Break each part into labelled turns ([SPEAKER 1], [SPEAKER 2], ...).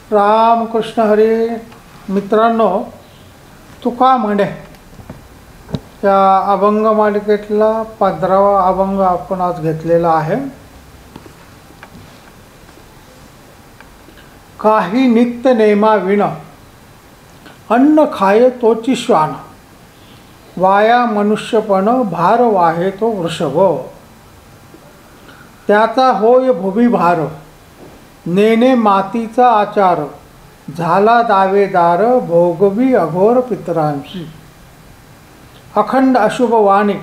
[SPEAKER 1] रामकृष्ण हरी. मित्रांनो, तुका म्हणे या अभंग मालिकेतला 15वा अभंग आपण आज घेतलेला आहे. काही नित्य नेमाविण अन्न खाये तोची श्वान, वाया मनुष्यपण भार वाहे तो वृषभ. त्याचा होय भुवी भार, नेने मातीचा आचार, झाला दावेदार भोगवी अघोर पितरांशी. अखंड अशुभ वाणी,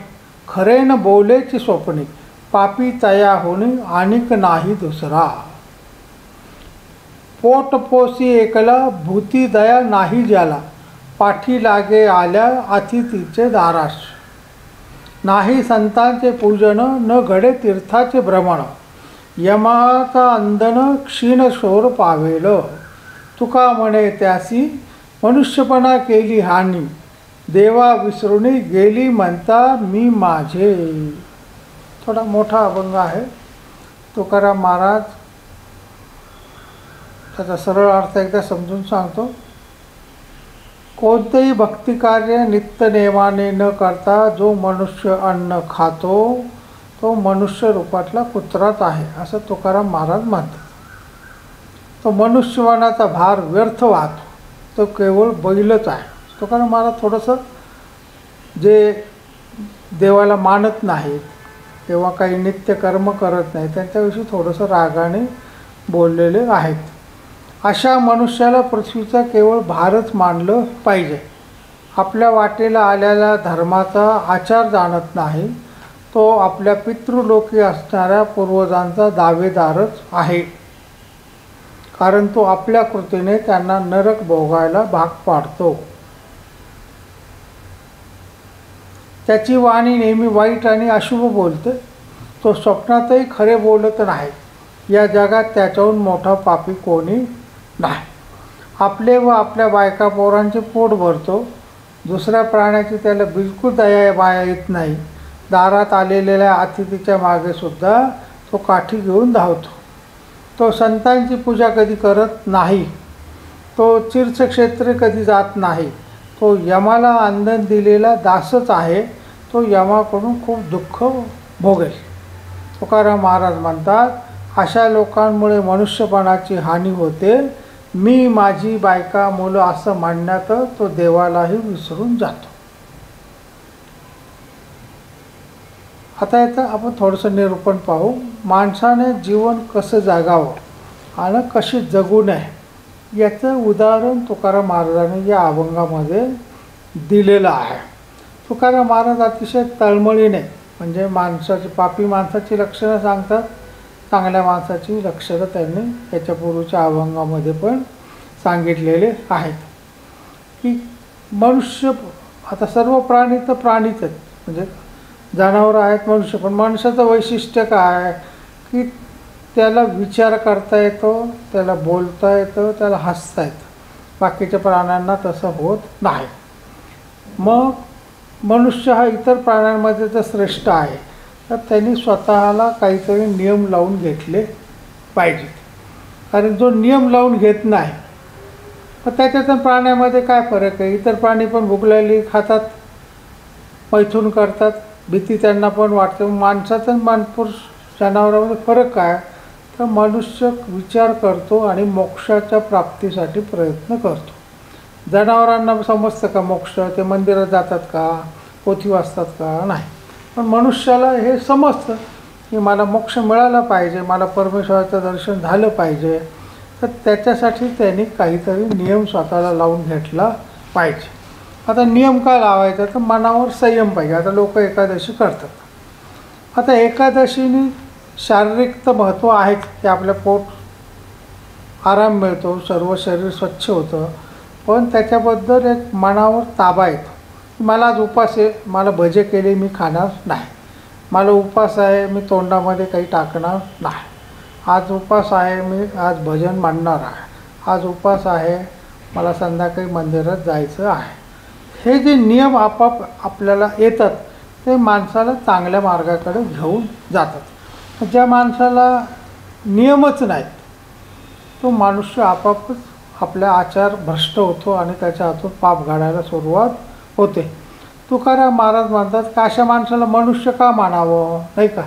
[SPEAKER 1] खरेन बोलेची स्वप्नी, पापी तया होणी आणिक नाही दुसरा. पोटपोसी एकला, भूती दया नाही ज्याला, पाठी लागे आल्या अतिथीचे दारास. नाही संतांचे पूजन, न घडे तीर्थाचे भ्रमण, यमाचा अंधन क्षीण शोर पावेल. तुका म्हणे त्यासी मनुष्यपणा केली हानी, देवा विसरुनी गेली म्हणता मी माझे. थोडा मोठा अभंग आहे. तुकाराम महाराज त्याचा सरळ अर्थ एकदा समजून सांगतो. कोणतेही भक्तिकार्य नित्य नेमाने न करता जो मनुष्य अन्न खातो तो मनुष्य रूपातला कुत्राच आहे, असं तुकाराम महाराज म्हणतात. तो मनुष्यपणाचा भार व्यर्थ वाहतो, तो केवळ बैलच आहे. तुकाराम महाराज थोडंसं जे देवाला मानत नाहीत किंवा काही नित्य कर्म करत नाही त्यांच्याविषयी थोडंसं रागाने बोललेले आहेत. अशा मनुष्याला पृथ्वीचा केवळ भारच मानलं पाहिजे. आपल्या वाटेला आलेल्या धर्माचा आचार जाणत नाही, तो आपल्या पितृलोकी असणाऱ्या पूर्वजांचा दावेदारच आहे, कारण तो आपल्या कृतीने त्यांना नरक भोगायला भाग पाडतो. त्याची वाणी नेहमी वाईट आणि अशुभ बोलते. तो स्वप्नातही खरे बोलत नाही. या जगात त्याच्याहून मोठा पापी कोणी नाही. आपले व आपल्या बायका पोरांचे पोट भरतो. दुसऱ्या प्राण्याची त्याला बिलकुल दया माया येत नाही. दारात आलेल्या अतिथीच्या मागे सुद्धा तो काठी घेऊन धावतो. तो संतांची पूजा कधी करत नाही. तो तीर्थक्षेत्रे कधी जात नाही. तो यमाला आंदन दिलेला दासच आहे. तो यमाकडून खूप दुःख भोगेल. तुकाराम महाराज म्हणतात, अशा लोकांमुळे मनुष्यपणाची हानी होते. मी माझी बायका मुलं असं म्हणण्यात तो देवालाही विसरून जातो. आता याचं आपण थोडंसं निरूपण पाहू. माणसाने जीवन कसं जगावं आणि कशी जगू नये याचं उदाहरण तुकाराम महाराजांनी या अभंगामध्ये दिलेलं आहे. तुकाराम महाराज अतिशय तळमळीने म्हणजे माणसाची पापी माणसाची लक्षणं सांगतात, चांगल्या माणसाची लक्षणं त्यांनी याच्यापूर्वीच्या अभंगामध्ये पण सांगितलेले आहेत. की मनुष्य आता सर्व प्राणी तर प्राणीच आहेत, म्हणजे जनावरं आहेत, मनुष्य पण. माणसाचं वैशिष्ट्य काय की त्याला विचार करता येतो, त्याला बोलता येतं, त्याला हसता येतं. बाकीच्या प्राण्यांना तसं होत नाही. मग मनुष्य हा इतर प्राण्यांमध्ये जर श्रेष्ठ आहे तर त्यांनी स्वतःला काहीतरी नियम लावून घेतले पाहिजेत. कारण जो नियम लावून घेत नाही तर त्याच्यात प्राण्यामध्ये काय फरक आहे. इतर प्राणी पण भूक लागली खातात, मैथून करतात, भीती त्यांना पण वाटते. माणसाचं आणि मानपुरुष जनावरांमध्ये फरक काय तर मनुष्य विचार करतो आणि मोक्षाच्या प्राप्तीसाठी प्रयत्न करतो. जनावरांना समजतं का मोक्ष, ते मंदिरात जातात का, पोथी वाचतात का, नाही. पण मनुष्याला हे समजतं की मला मोक्ष मिळाला पाहिजे, मला परमेश्वराचं दर्शन झालं पाहिजे. तर त्याच्यासाठी त्यांनी काहीतरी नियम स्वतःला लावून घेतला पाहिजे. आता नियम काय लावायचा तर मनावर संयम पाहिजे. आता लोक एकादशी करतात. आता एकादशीने शारीरिक तर महत्त्व आहेच की आपल्या पोट आराम मिळतो, सर्व शरीर स्वच्छ होतं, पण त्याच्याबद्दल एक मनावर ताबा येतो. मला आज उपास आहे, मला भजे केले मी खाणार नाही. मला उपास आहे, मी तोंडामध्ये काही टाकणार नाही. आज उपास आहे, मी आज भजन मांडणार आहे. आज उपास आहे, मला संध्याकाळी मंदिरात जायचं आहे. हे जे नियम आपाप आपल्याला येतात ते माणसाला चांगल्या मार्गाकडे घेऊन जातात. ज्या माणसाला नियमच नाहीत तो मनुष्य आपापच आपला आचार भ्रष्ट होतो आणि त्याच्या हातून पाप घडायला सुरुवात होते. तुकाराम महाराज म्हणतात की अशा माणसाला मनुष्य का मानावं, नाही का.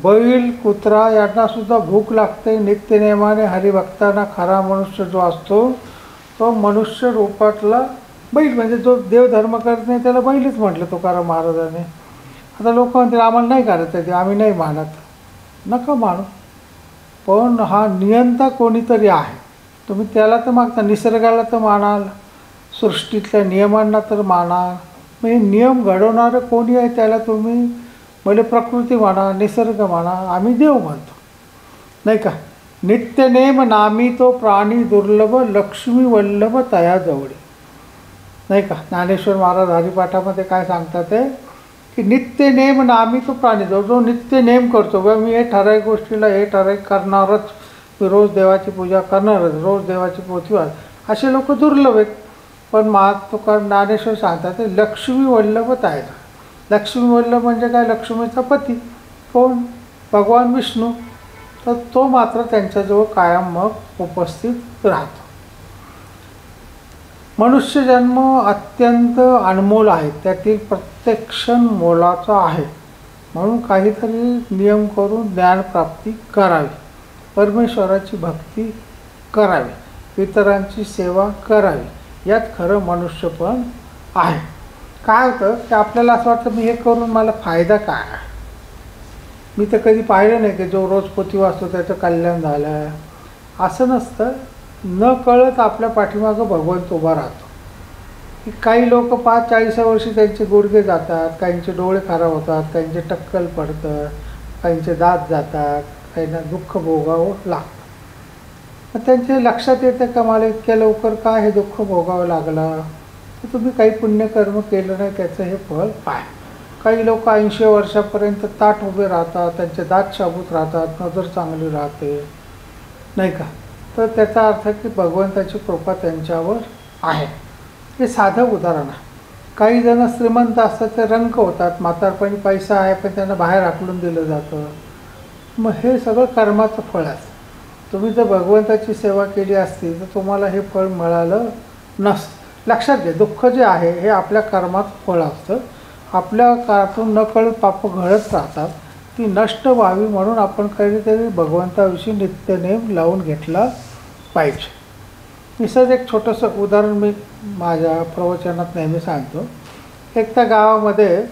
[SPEAKER 1] बैल कुत्रा यांना सुद्धा भूक लागते. नित्यनेमाने हरिभक्तांना खरा मनुष्य जो असतो तो मनुष्य रूपातला बैल, म्हणजे जो देवधर्म करत नाही त्याला बैलच म्हटलं तुकाराम महाराजांनी. आता लोक म्हणतील आम्हाला नाही करायचं ते, आम्ही नाही मानत. नका मानू, पण हा नियंता कोणीतरी आहे. तुम्ही त्याला तर मागता, निसर्गाला तर मानाल, सृष्टीतल्या नियमांना तर मानाल. मग हे नियम घडवणारं कोणी आहे त्याला तुम्ही भले प्रकृती म्हणा, निसर्ग म्हणा, आम्ही देव म्हणतो, नाही का. नित्यनेम नामी तो प्राणी दुर्लभ, लक्ष्मी वल्लभ तया जवळी, नाही का. ज्ञानेश्वर महाराज हरिपाठामध्ये काय सांगतात ते की नित्यनेम नामी तो प्राणी, जो नित्य नेम करतो, बघ मी हे ठराविक गोष्टीला हे ठराविक करणारच, मी रोज देवाची पूजा करणारच, रोज देवाची पोथी वाच, असे लोक दुर्लभ आहेत. पण तुका ज्ञानेश्वर सांगतात ते लक्ष्मी वल्लभच आहे. लक्ष्मी वल्लभ म्हणजे काय, लक्ष्मीचा पती कोण, भगवान विष्णू. तर तो मात्र त्यांच्याजवळ कायम मग उपस्थित राहतो. मनुष्य जन्म अत्यंत अनमोल आहे, त्यातील प्रत्येक क्षण मोलाचा आहे. म्हणून काहीतरी नियम करून ज्ञानप्राप्ती करावी, परमेश्वराची भक्ती करावी, इतरांची सेवा करावी, यात खरं मनुष्यपण आहे. काय होतं की आपल्याला असं वाटतं मी हे करून मला फायदा काय आहे. मी तर कधी पाहिलं नाही की जो रोज पोथी वाचतो त्याचं कल्याण झालं आहे. असं नसतं. न कळत आपल्या पाठीमागं भगवंत उभा राहतो. की काही लोक 40 वर्षी त्यांचे गुडघे जातात, काहींचे डोळे खराब होतात, काहींचे टक्कल पडतं, काहींचे दात जातात, काहींना दुःख भोगावं लागतं. मग त्यांचे लक्षात येतं का मला इतक्या लवकर काय हे दुःख भोगावं लागलं, तर तुम्ही काही पुण्यकर्म केलं नाही त्याचं हे फळ पाय. काही लोक 80 वर्षापर्यंत ताठ उभे राहतात, त्यांचे दात शाबूत राहतात, नजर चांगली राहते, नाही का. तर त्याचा अर्थ की भगवंताची कृपा त्यांच्यावर आहे. हे साधं उदाहरण आहे. काही जण श्रीमंत असतात, ते रंक होतात, म्हातारपणी पैसा आहे पण त्यांना बाहेर हाकलून दिलं जातं. मग हे सगळं कर्माचं फळ असतं. तुम्ही जर भगवंताची सेवा केली असती तर तुम्हाला हे फळ मिळालं नसतं. लक्षात घ्या, दुःख जे आहे हे आपल्या कर्माचं फळ असतं. आपल्या काळातून नकळत पापं घडत राहतात, ती नष्ट व्हावी म्हणून आपण कधीतरी भगवंताविषयी नित्यनेम लावून घेतला पाहिजे. निसर्ग एक छोटंसं उदाहरण मी माझ्या प्रवचनात नेहमी सांगतो. एक त्या गावामध्ये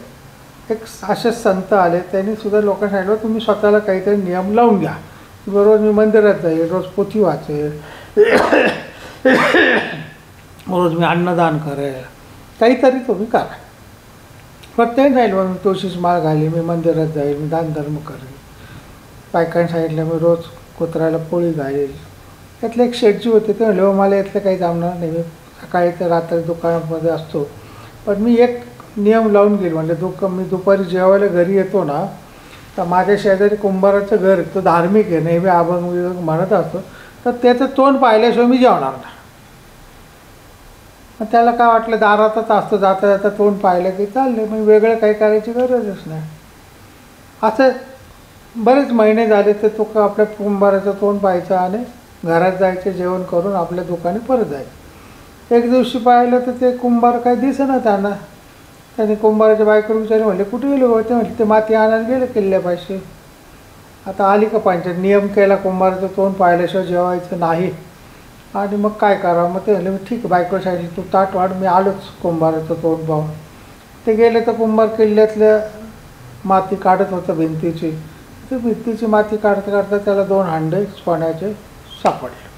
[SPEAKER 1] एक असे संत आले, त्यांनी सुद्धा लोकांना सांगितलं तुम्ही स्वतःला काहीतरी नियम लावून घ्या. रोज मी मंदिरात जाईल, रोज पोथी वाचेल, रोज मी अन्नदान करेल, काहीतरी तुम्ही करा. प्रत्येक जाईल मग मी तुळशीची माळ घाली, मी मंदिरात जाईल, मी दानधर्म करेल. बायकांनी सांगितलं मी रोज कुत्र्याला पोळी घालेल. त्यातले एक शेठजी होते, ते म्हणले मला यातलं काही जमणार नाही, मी सकाळी ते रात्री दुकानामध्ये असतो, पण मी एक नियम लावून गेलो. म्हणजे मी दुपारी जेवायला घरी येतो ना, तर माझ्या शेजारी कुंभाराचं घर तो धार्मिक आहे, नेहमी अभंग म्हणत असतो, तर त्याचं तोंड पाहिल्याशिवाय मी जेवणार नाही. मग त्याला काय वाटलं दारातच असतो, जाता जाता तोंड पाहिलं की चालले, मग वेगळं काही करायची गरजच नाही. असं बरेच महिने झाले तर तो आपल्या कुंभाराचं तोंड पाहायचं आणि घरात जायचे, जेवण करून आपल्या दुकानी परत जायचं. एक दिवशी पाहिलं तर ते कुंभार काय दिसेना त्यांना. त्याने कुंभाराच्या बायकोला विचारले, म्हणले कुठे गेले होते, म्हणले ते माती आणायला गेले किल्ल्यापाशी. आता आली का पंचायत, नियम केला कुंभाराचं तोंड पाहिल्याशिवाय जेवायचं नाही, आणि मग काय करावं. मग ते म्हणले ठीक आहे, बायकोला सांगितलं तू ताट वाढ, मी आलोच कुंभाराचं तोंड पाहून. ते गेले तर कुंभार किल्ल्यातल्या माती काढत होतं भिंतीची. ते भिंतीची माती काढता काढता त्याला 2 हांडे सोन्याचे सापडले.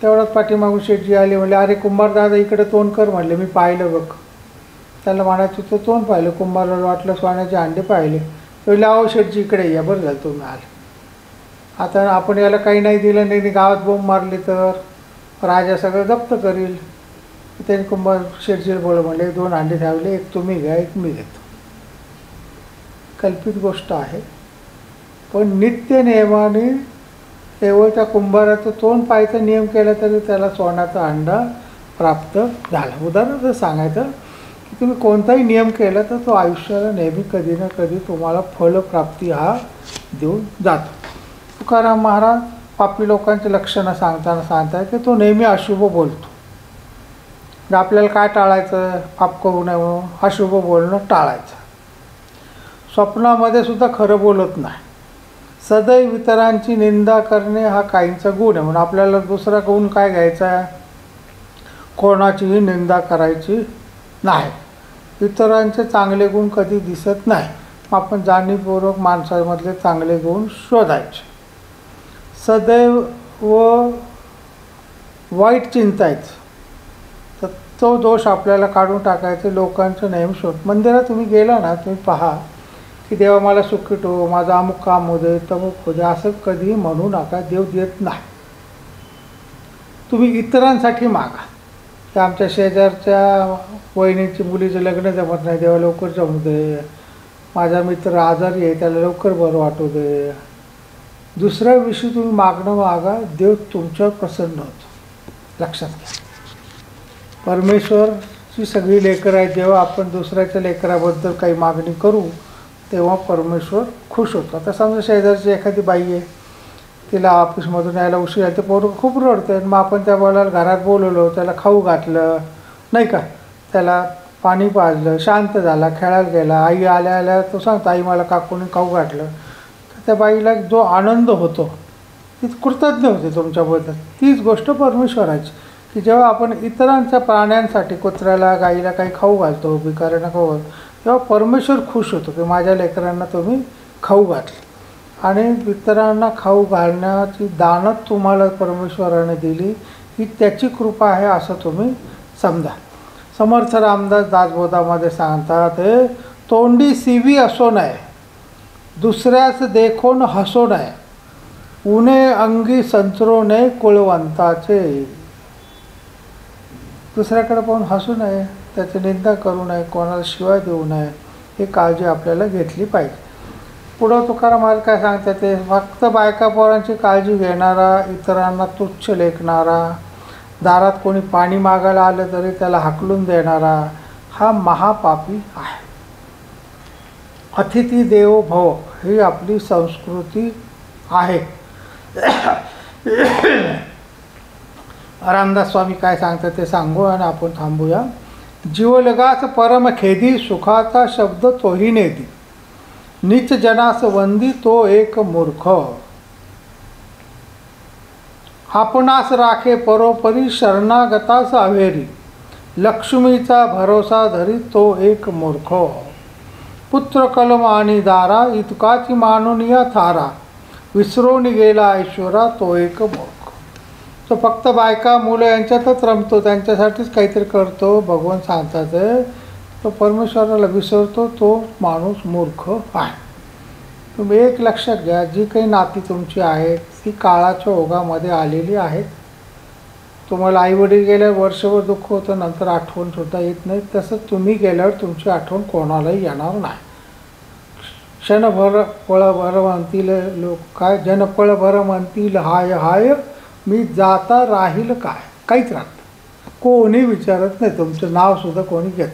[SPEAKER 1] तेवढ्यात पाठीमागून शेठजी आले, म्हणले अरे कुंभार दादा इकडे तोंड कर. म्हणले मी पाहिलं बघ. त्याला म्हणायचं तो तोंड पाहिलं. कुंभाराला वाटलं सोन्याचे हांडे पाहिले. ते म्हणले अहो शेठजी इकडे या, बरं झालं तुम्ही आले. आता आपण याला काही नाही दिलं नाही, गावात बोंब मारली तर राजा सगळं जप्त करील. त्यांनी कुंभार शेठजीला बोललं, म्हणले 2 हांडे ठेवले, एक तुम्ही घ्या, एक मी घेतो. कल्पित गोष्ट आहे, पण नित्य नियमाने केवळ त्या कुंभाराचं तोंड पाहायचा नियम केला तरी त्याला सोन्याचा अंडा प्राप्त झाला. उदाहरण सांगायचं की तुम्ही कोणताही नियम केला तर तो आयुष्याला नेहमी कधी ना कधी तुम्हाला फलप्राप्ती हा देऊन जातो. तुकाराम महाराज पापी लोकांची लक्षणं सांगताना की तो नेहमी अशुभ बोलतो. आपल्याला काय टाळायचं, पाप करू नये म्हणून अशुभ बोलणं टाळायचं. स्वप्नामध्ये सुद्धा खरं बोलत नाही. सदैव इतरांची निंदा करणे हा काहींचा गुण आहे. म्हणून आपल्याला दुसरा गुण काय घ्यायचा आहे, कोणाचीही निंदा करायची नाही. इतरांचे चांगले गुण कधी दिसत नाही. आपण जाणीवपूर्वक माणसामधले चांगले गुण शोधायचे. सदैव वाईट चिंतायचं, तर तो दोष आपल्याला काढून टाकायचे. लोकांचं नेहमी शोध. मंदिरात तुम्ही गेला ना, तुम्ही पहा की देवा मला सुखी ठेव, माझं अमुक काम होऊ दे, तमुक होऊ दे, असं कधीही म्हणू नका. देव देत नाही. तुम्ही इतरांसाठी मागा. तर आमच्या शेजारच्या वहिनीची मुलीचं लग्न जमत नाही, देवा लवकर जमू दे. माझा मित्र आजारी आहे, त्याला लवकर बरं वाटू दे. दुसऱ्याविषयी तुम्ही मागणं मागा, देव तुमच्यावर प्रसन्न होतो. लक्षात घ्या. परमेश्वरची सगळी लेकरं आहेत. जेव्हा आपण दुसऱ्याच्या लेकराबद्दल काही मागणी करू तेव्हा परमेश्वर खुश होतो. आता समजा शेजारची एखादी बाई आहे, तिला ऑफिसमधून यायला उशीर आहे, ते पोरं खूप रडतं आहे. मग आपण त्या मुलाला घरात बोलवलं, त्याला खाऊ घातलं नाही का, त्याला पाणी पाजलं, शांत झाला, खेळायला गेला. आई आल्या आल्या तो सांगतो, आई मला काकूने खाऊ घातलं. तर त्या बाईला जो आनंद होतो, ती कृतज्ञ होते तुमच्याबद्दल. तीच गोष्ट परमेश्वराची, की जेव्हा आपण इतरांच्या प्राण्यांसाठी, कुत्र्याला गाईला काही खाऊ घालतो, भिकाऱ्यांना खाऊ घालतो, तेव्हा परमेश्वर खुश होतो की माझ्या लेकरांना तुम्ही खाऊ घातलं. आणि इतरांना खाऊ घालण्याची दानत तुम्हाला परमेश्वराने दिली, ही त्याची कृपा आहे असं तुम्ही समजा. समर्थ रामदास दासबोधामध्ये सांगतात, तोंडी सीवी असो नये, दुसऱ्याच देखून हसो नये, उणे अंगी संचरो नये कुळवंताचे. दुसऱ्याकडे पाहून हसू नये, त्याची निंदा करू नये, कोणाला शिवाय देऊ नये, ही काळजी आपल्याला घेतली पाहिजे. पुढं तुकाराम महाराज काय सांगतात, ते फक्त बायका पोरांची काळजी घेणारा, इतरांना तुच्छ लेखणारा, दारात कोणी पाणी मागायला आलं तरी त्याला हाकलून देणारा, हा महापापी आहे. अतिथी देवो भव ही आपली संस्कृती आहे. रामदास स्वामी काय सांगतात ते सांगू आणि आपण थांबूया. जीवलगास परमखेदी, सुखाचा शब्द तोही नेदी, नीच जनास वंदी तो एक मूर्ख. आपणास राखे परोपरी, शरणागतास अवेरी, लक्ष्मीचा भरोसा धरी तो एक मूर्ख. पुत्र कलम आणि दारा, इतकाची मानून या थारा, विसरून गेला ऐश्वरा तो एक मूर्ख. तो फक्त बायका मुलं यांच्यातच रमतो, त्यांच्यासाठीच काहीतरी करतो. भगवान सांगतात तो परमेश्वराला विसरतो, तो माणूस मूर्ख आहे. तुम्ही एक लक्षात घ्या, जी काही नाती तुमची आहेत ती काळाच्या ओघामध्ये आलेली आहेत. तुम्हाला आईवडील गेल्यावर वर्षभर दुःख होतं, नंतर आठवणसुद्धा येत नाही. तसंच तुम्ही गेल्यावर तुमची आठवण कोणालाही येणार नाही. क्षणभर पळभर म्हणतील लोक, काय जनपळभर म्हणतील हाय हाय, मी जाता राहील काय, काहीच राहत कोणी विचारत नाही, तुमचं नावसुद्धा कोणी घेत.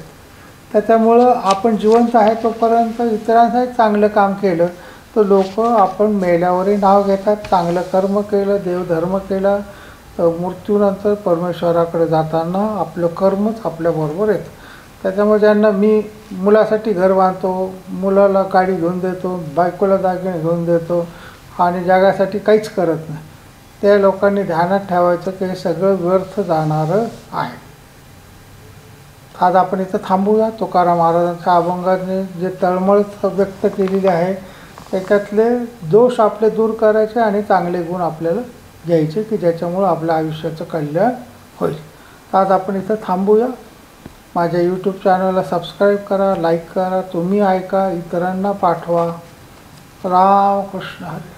[SPEAKER 1] त्याच्यामुळं आपण जिवंत आहे तोपर्यंत इतरांसाठी चांगलं काम केलं तर लोक आपण मेल्यावरही नाव घेतात. चांगलं कर्म केलं, देवधर्म केला तर मृत्यूनंतर परमेश्वराकडे जाताना आपलं कर्मच आपल्याबरोबर येतं. त्याच्यामुळे ज्यांना मी मुलासाठी घर बांधतो, मुलाला गाडी घेऊन देतो, बायकोला दागिने घेऊन देतो आणि जगासाठी काहीच करत नाही, त्या लोकांनी ध्यानात ठेवायचं की हे सगळं व्यर्थ जाणारं आहे. आज आपण इथं थांबूया. तुकाराम महाराजांच्या अभंगाने जे तळमळ व्यक्त केलेली आहे त्याच्यातले दोष आपले दूर करायचे आणि चांगले गुण आपल्याला घ्यायचे की ज्याच्यामुळं आपल्या आयुष्याचं कल्याण होईल. आज आपण इथं थांबूया. माझ्या यूट्यूब चॅनलला सबस्क्राईब करा, लाईक करा, तुम्ही ऐका, इतरांना पाठवा. राम कृष्ण हरी.